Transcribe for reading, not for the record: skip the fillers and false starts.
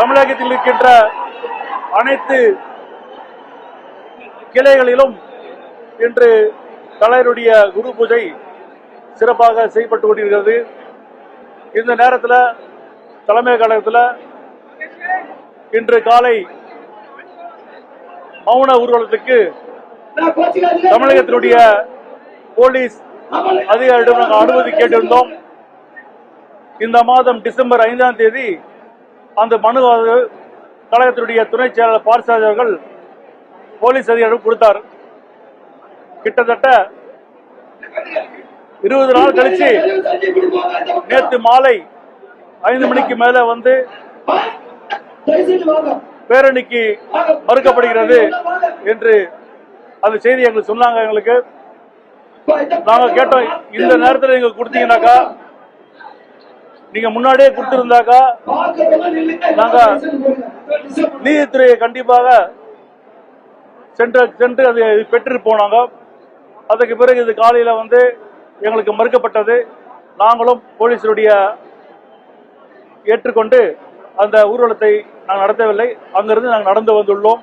தமிழகத்தில் இருக்கின்ற அனைத்து கிளைகளிலும் இன்று தலைவருடைய குரு பூஜை சிறப்பாக செய்யப்பட்டு கொண்டிருக்கிறது. இந்த நேரத்தில் தலைமை கழகத்தில் இன்று காலை மௌன ஊர்வலத்துக்கு தமிழகத்தினுடைய போலீஸ் அதிகாரியிடம் நாங்கள் அனுமதி கேட்டிருந்தோம். இந்த மாதம் டிசம்பர் 5ஆம் தேதி அந்த மனு கழகத்தினுடைய துணை செயலாளர் பார்சாதி அவர்கள் போலீஸ் அதிகாரிடம் கொடுத்தார். கிட்டத்தட்ட 20 நாள் கழிச்சு நேற்று மாலை 5 மணிக்கு மேல வந்து பேரணிக்கு மறுக்கப்படுகிறது என்று அந்த செய்தி எங்களுக்கு சொன்னாங்க. எங்களுக்கு நாங்க கேட்டோம், இந்த நேரத்தில் நீங்க கொடுத்தீங்கன்னாக்கா, நீங்க முன்னாடியே கொடுத்திருந்தாக்கா நாங்க நீதித்துறையை கண்டிப்பாக சென்று அதை பெற்று போனாங்க. அதுக்கு பிறகு இது காலையில வந்து எங்களுக்கு மறுக்கப்பட்டது. நாங்களும் போலீஸருடைய ஏற்றுக்கொண்டு அந்த ஊர்வலத்தை நாங்கள் நடத்தவில்லை. அங்கிருந்து நாங்கள் நடந்து வந்துள்ளோம்.